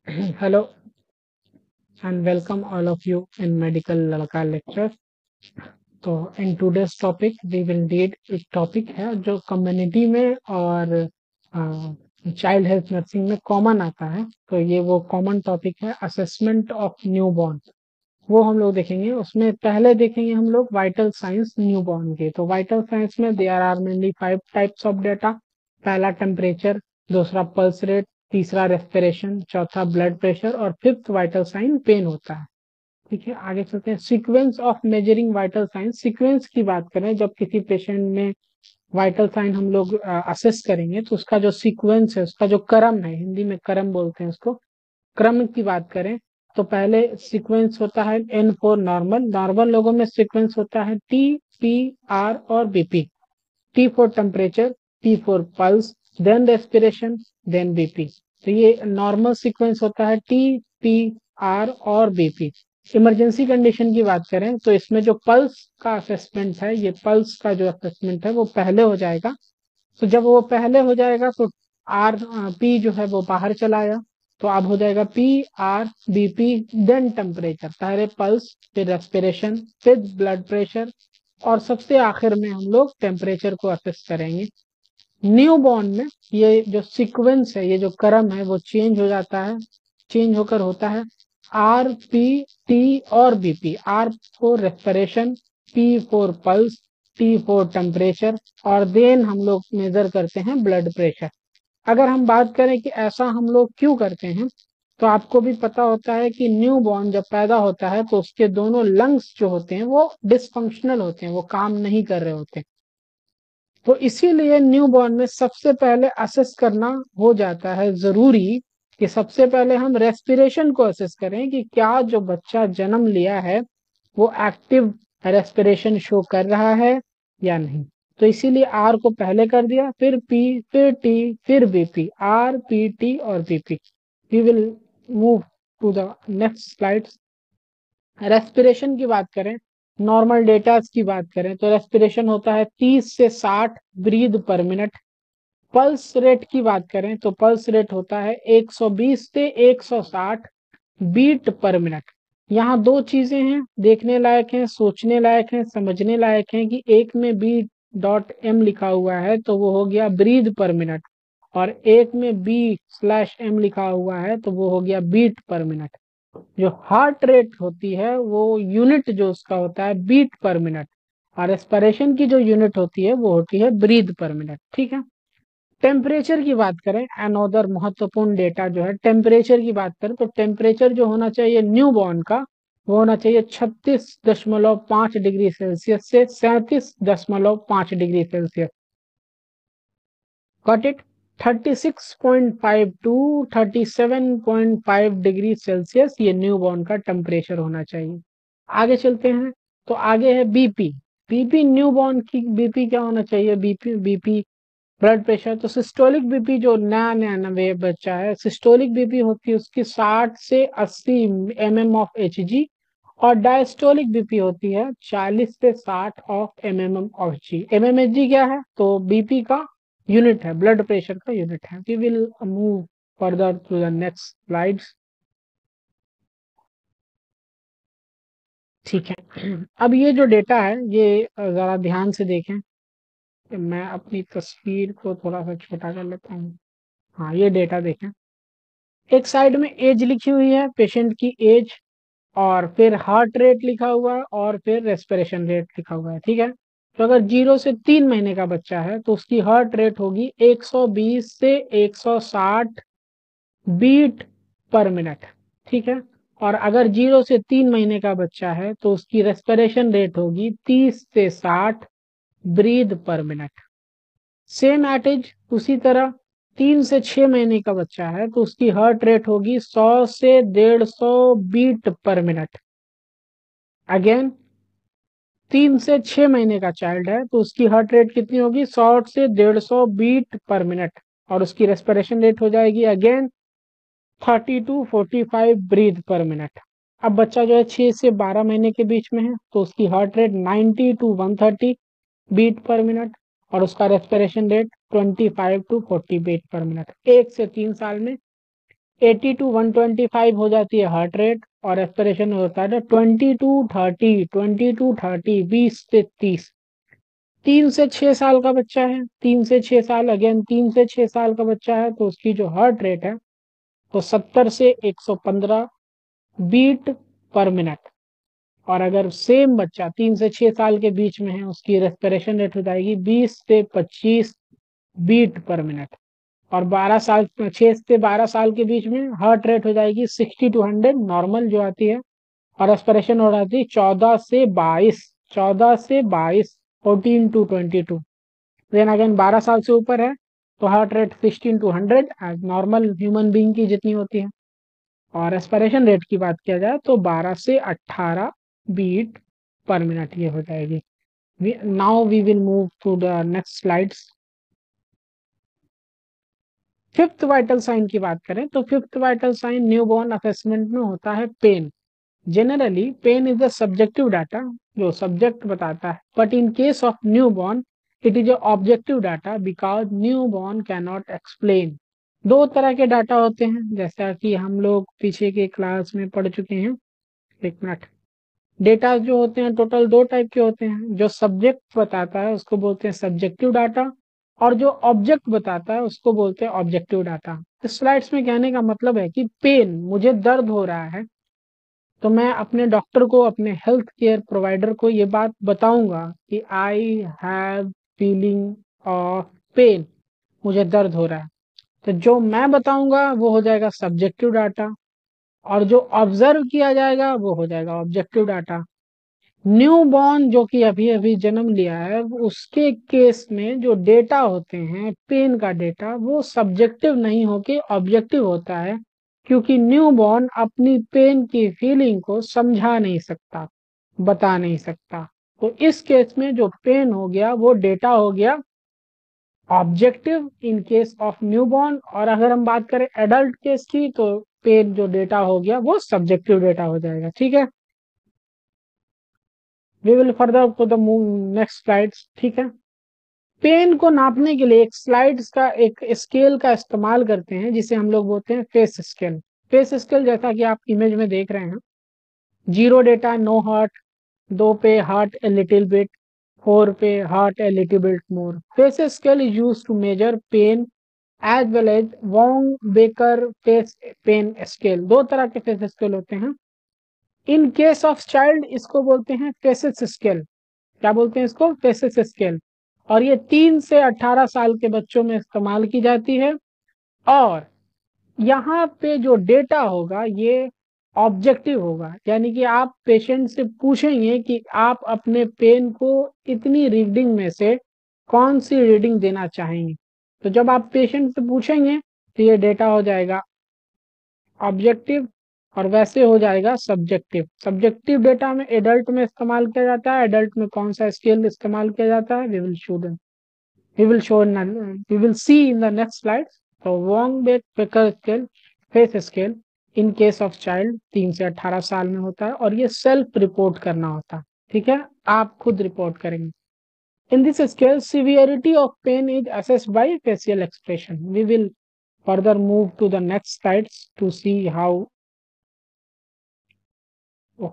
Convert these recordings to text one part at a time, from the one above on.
Hello and welcome all of you in Medical Ladka lecture. तो in today's topic we will read एक topic है जो community में और चाइल्ड हेल्थ नर्सिंग में कॉमन आता है। तो ये वो कॉमन टॉपिक है असेसमेंट ऑफ न्यूबॉर्न। वो हम लोग देखेंगे। उसमें पहले देखेंगे हम लोग वाइटल साइंस न्यूबॉर्न के। तो वाइटल साइंस में there are mainly 5 types of data. पहला टेम्परेचर, दूसरा पल्स रेट, तीसरा रेस्पिरेशन, चौथा ब्लड प्रेशर और फिफ्थ वाइटल साइन पेन होता है। ठीक है, आगे चलते हैं। Sequence of measuring vital sign. Sequence की बात करें, जब किसी पेशेंट में वाइटल साइन हम लोग असेस करेंगे तो उसका जो सीक्वेंस है, उसका जो क्रम है, हिंदी में क्रम बोलते हैं उसको, क्रम की बात करें तो पहले सीक्वेंस होता है एन फॉर नॉर्मल। नॉर्मल लोगों में सीक्वेंस होता है टी, पी, आर और BP. T for temperature, P for pulse, then respiration, then BP. तो ये नॉर्मल सीक्वेंस होता है टी, पी, आर और बीपी। इमरजेंसी कंडीशन की बात करें तो इसमें जो पल्स का असेसमेंट है, ये पल्स का जो असेसमेंट है वो पहले हो जाएगा। तो जब वो पहले हो जाएगा तो आर, पी जो है वो बाहर चला आया। तो अब हो जाएगा P, R, BP, then temperature. पहले पल्स, फिर रेस्पिरेशन, फिर ब्लड प्रेशर और सबसे आखिर में हम लोग टेम्परेचर को असेस करेंगे। न्यू बॉर्न में ये जो सीक्वेंस है, ये जो क्रम है वो चेंज हो जाता है। चेंज होकर होता है आर, पी, टी और BP. R for respiration, P for pulse, T for temperature और देन हम लोग मेजर करते हैं ब्लड प्रेशर। अगर हम बात करें कि ऐसा हम लोग क्यों करते हैं, तो आपको भी पता होता है कि न्यू बॉर्न जब पैदा होता है तो उसके दोनों लंग्स जो होते हैं वो डिसफंक्शनल होते हैं, वो काम नहीं कर रहे होते। तो इसीलिए न्यू बॉर्न में सबसे पहले असेस करना हो जाता है जरूरी कि सबसे पहले हम रेस्पिरेशन को असेस करें कि क्या जो बच्चा जन्म लिया है वो एक्टिव रेस्पिरेशन शो कर रहा है या नहीं। तो इसीलिए आर को पहले कर दिया, फिर पी, फिर टी, फिर बीपी। आर, पी, टी और BP. We will move to the next slides. Respiration की बात करें, नॉर्मल डेटा की बात करें तो रेस्पिरेशन होता है 30 से 60 ब्रीद पर मिनट। पल्स रेट की बात करें तो पल्स रेट होता है 120 से 160 बीट पर मिनट। यहाँ दो चीजें हैं देखने लायक हैं, सोचने लायक हैं, समझने लायक हैं कि एक में बी डॉट एम लिखा हुआ है तो वो हो गया ब्रीद पर मिनट, और एक में बी स्लैश एम लिखा हुआ है तो वो हो गया बीट पर मिनट। जो हार्ट रेट होती है वो यूनिट जो उसका होता है बीट पर मिनट, और रेस्पिरेशन की जो यूनिट होती है वो होती है ब्रीद पर मिनट। ठीक है। टेम्परेचर की बात करें, अनदर महत्वपूर्ण डेटा जो है टेम्परेचर की बात करें तो टेम्परेचर जो होना चाहिए न्यू बॉर्न का वो होना चाहिए 36.5 डिग्री सेल्सियस से 37.5 degree Celsius. Got it. 36.5 to 37.5 degree Celsius ये न्यू बॉर्न का टेम्परेचर होना चाहिए। आगे चलते हैं। तो आगे है बीपी। बीपी न्यू बॉर्न की बीपी क्या होना चाहिए? BP blood pressure. तो सिस्टोलिक बीपी जो नया नया नवे बच्चा है, सिस्टोलिक बीपी होती है उसकी 60 से 80 एम ऑफ एच जी, और डायस्टोलिक बीपी होती है 40 से 60 of M of G. M H G क्या है? तो बीपी का यूनिट है, ब्लड प्रेशर का यूनिट है। We will move further to the next slides. ठीक है, अब ये जो डेटा है ये जरा ध्यान से देखें। मैं अपनी तस्वीर को थोड़ा सा छोटा कर लेता हूँ। हाँ, ये डेटा देखें। एक साइड में एज लिखी हुई है, पेशेंट की एज, और फिर हार्ट रेट लिखा हुआ है और फिर रेस्पिरेशन रेट लिखा हुआ है। ठीक है। तो अगर 0 से 3 महीने का बच्चा है तो उसकी हार्ट रेट होगी 120 से 160 बीट पर मिनट। ठीक है। और अगर 0 से 3 महीने का बच्चा है तो उसकी रेस्पिरेशन रेट होगी 30 से 60 ब्रीद पर मिनट। सेम एट एज उसी तरह 3 से 6 महीने का बच्चा है तो उसकी हार्ट रेट होगी 100 से 150 बीट पर मिनट। अगेन 3 से 6 महीने का चाइल्ड है तो उसकी हार्ट रेट कितनी होगी? 100 से 150 बीट पर मिनट, और उसकी रेस्पिरेशन रेट हो जाएगी again 30 to 45 breath per minute. अब बच्चा जो है 6 से 12 महीने के बीच में है तो उसकी heart rate 90 to 130 beat per minute, और उसका respiration rate 25 to 40 beat per minute. 1 से 3 साल में 80 to 125 हो जाती है हार्ट रेट, और रेस्पिरेशन होता है 20 to 30, 20 to 30, 20 से 30। 3 से 6 साल का बच्चा है, 3 से 6 साल, अगेन 3 से 6 साल का बच्चा है, तो उसकी जो हार्ट रेट है वो 70 से 115 बीट पर मिनट। और अगर सेम बच्चा 3 से 6 साल के बीच में है, उसकी रेस्पिरेशन रेट हो जाएगी 20 से 25 बीट पर मिनट। और 12 साल, 6 से 12 साल के बीच में हार्ट रेट हो जाएगी 60 to 100 नॉर्मल जो आती है, और रेस्पिरेशन हो जाती है 14 से 22, 14 से 22, 14 to 22। देन अगेन 12 साल से ऊपर है तो heart rate 16 to 100 as normal human being की जितनी होती है। और रेस्पिरेशन रेट की बात किया जाए तो 12 से 18 बीट पर मिनट ये हो जाएगी। Now we will move to the next slides. Fifth vital sign की बात करें तो fifth vital sign newborn assessment में होता है pain. Generally pain is the subjective data, जो सब्जेक्ट बताता है, but in case of newborn it is objective data because newborn can not explain. दो तरह के डाटा होते हैं, जैसा कि हम लोग पीछे के क्लास में पढ़ चुके हैं। एक मिनट। डेटा जो होते हैं टोटल दो टाइप के होते हैं, जो सब्जेक्ट बताता है उसको बोलते हैं सब्जेक्टिव डाटा, और जो ऑब्जेक्ट बताता है उसको बोलते हैं ऑब्जेक्टिव डाटा। इस स्लाइड्स में कहने का मतलब है कि पेन, मुझे दर्द हो रहा है, तो मैं अपने डॉक्टर को, अपने हेल्थ केयर प्रोवाइडर को ये बात बताऊंगा कि I have feeling of pain, मुझे दर्द हो रहा है। तो जो मैं बताऊंगा वो हो जाएगा सब्जेक्टिव डाटा, और जो ऑब्जर्व किया जाएगा वो हो जाएगा ऑब्जेक्टिव डाटा। न्यू बॉर्न जो कि अभी अभी जन्म लिया है, उसके केस में जो डेटा होते हैं पेन का डेटा, वो सब्जेक्टिव नहीं होके ऑब्जेक्टिव होता है, क्योंकि न्यू बॉर्न अपनी पेन की फीलिंग को समझा नहीं सकता, बता नहीं सकता। तो इस केस में जो पेन हो गया वो डेटा हो गया objective in case of newborn. और अगर हम बात करें एडल्ट केस की, तो पेन जो डेटा हो गया वो सब्जेक्टिव डेटा हो जाएगा। ठीक है, we will further to the move next slides. ठीक है, पेन को नापने के लिए एक स्लाइड्स का एक स्केल का इस्तेमाल करते हैं, जिसे हम लोग बोलते हैं फेस स्केल। फेस स्केल जैसा कि आप इमेज में देख रहे हैं, 0 डेटा नो हार्ट, 2 पे हार्ट ए लिटिल बिट, 4 पे hurt a little bit more. Face scale is use to measure pain as well as Wong Baker face pain scale. दो तरह के फेस स्केल होते हैं। इन केस ऑफ चाइल्ड इसको बोलते हैं फेसिस स्केल। क्या बोलते हैं इसको? Faces scale. और ये 3 से 18 साल के बच्चों में इस्तेमाल की जाती है। और यहाँ पे जो डेटा होगा ये ऑब्जेक्टिव होगा, यानी कि आप पेशेंट से पूछेंगे कि आप अपने पेन को इतनी रीडिंग में से कौन सी रीडिंग देना चाहेंगे। तो जब आप पेशेंट से पूछेंगे तो ये डेटा हो जाएगा ऑब्जेक्टिव, और वैसे हो जाएगा सब्जेक्टिव। सब्जेक्टिव डेटा में एडल्ट में इस्तेमाल किया जाता है। एडल्ट में कौन सा स्केल इस्तेमाल किया जाता है, we will see in the next slide. So Wong-Becker scale, face scale, in case of child 3 से 18 साल में होता है, और ये सेल्फ रिपोर्ट करना होता है। ठीक है, आप खुद रिपोर्ट करेंगे। In this scale, severity of pain is assessed by facial expression. We will further move to the next slides to see how. Oh,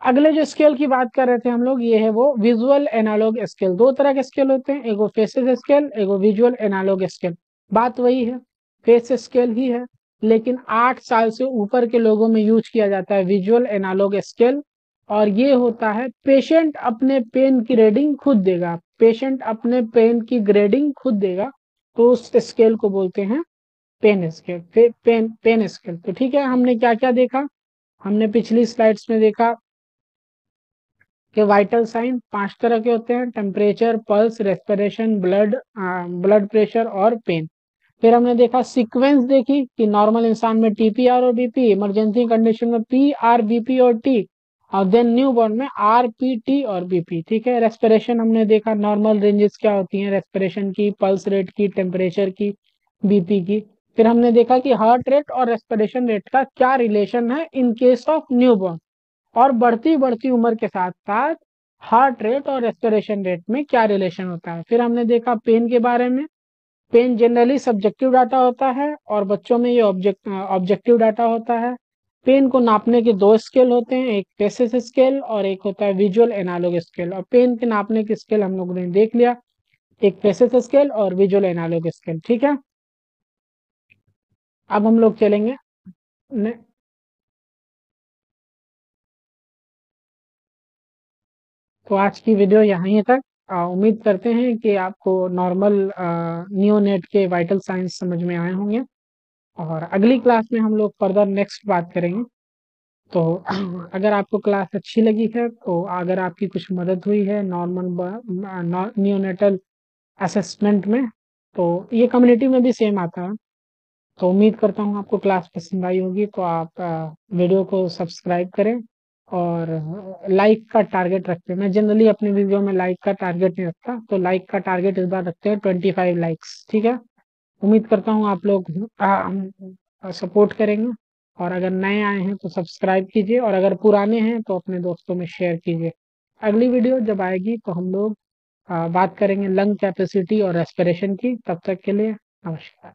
अगले जो स्केल की बात कर रहे थे हम लोग, ये है वो विजुअल एनालॉग स्केल। दो तरह के स्केल होते हैं, एगो फेसेस स्केल, एगो विजुअल एनालॉग स्केल। बात वही है, फेस स्केल ही है, लेकिन 8 साल से ऊपर के लोगों में यूज किया जाता है विजुअल एनालॉग स्केल। और ये होता है पेशेंट अपने पेन की रीडिंग खुद देगा, पेशेंट अपने पेन की ग्रेडिंग खुद देगा, तो उस स्केल को बोलते हैं पेन स्केल, पेन स्केल। तो ठीक है, हमने क्या क्या देखा? हमने पिछली स्लाइड्स में देखा कि वाइटल साइन 5 तरह के होते हैं, temperature, pulse, respiration, blood pressure और पेन। फिर हमने देखा सीक्वेंस, देखी कि नॉर्मल इंसान में टीपीआर और बीपी, इमरजेंसी कंडीशन में पी आर बीपी और टी, और देन न्यू बॉर्न में आर पी टी और बीपी। ठीक है, रेस्पिरेशन हमने देखा, नॉर्मल रेंजेस क्या होती हैं रेस्पिरेशन की, पल्स रेट की, टेम्परेचर की, बीपी की। फिर हमने देखा कि हार्ट रेट और रेस्पिरेशन रेट का क्या रिलेशन है इन केस ऑफ न्यू, और बढ़ती बढ़ती उम्र के साथ साथ हार्ट रेट और रेस्पिरेशन रेट में क्या रिलेशन होता है। फिर हमने देखा पेन के बारे में। पेन जनरली सब्जेक्टिव डाटा होता है और बच्चों में ये ऑब्जेक्टिव डाटा होता है। पेन को नापने के दो स्केल होते हैं, एक पेसिस स्केल और एक होता है विजुअल एनालॉग स्केल। और पेन के नापने की स्केल हम लोगों ने देख लिया, एक पेसिस स्केल और विजुअल एनालॉग स्केल। ठीक है, अब हम लोग चलेंगे ने, तो आज की वीडियो यहाँ ही तक। उम्मीद करते हैं कि आपको नॉर्मल नियोनेट के वाइटल साइंस समझ में आए होंगे, और अगली क्लास में हम लोग फर्दर नेक्स्ट बात करेंगे। तो अगर आपको क्लास अच्छी लगी है, तो अगर आपकी कुछ मदद हुई है नॉर्मल नियोनेटल असेसमेंट में, तो ये कम्युनिटी में भी सेम आता है। तो उम्मीद करता हूँ आपको क्लास पसंद आई होगी। तो आप वीडियो को सब्सक्राइब करें और लाइक का टारगेट रखते हैं। मैं जनरली अपनी वीडियो में लाइक का टारगेट नहीं रखता, तो लाइक का टारगेट इस बार रखते हैं 25 लाइक्स। ठीक है, उम्मीद करता हूँ आप लोग सपोर्ट करेंगे। और अगर नए आए हैं तो सब्सक्राइब कीजिए, और अगर पुराने हैं तो अपने दोस्तों में शेयर कीजिए। अगली वीडियो जब आएगी तो हम लोग बात करेंगे लंग कैपेसिटी और रेस्पिरेशन की। तब तक के लिए नमस्कार।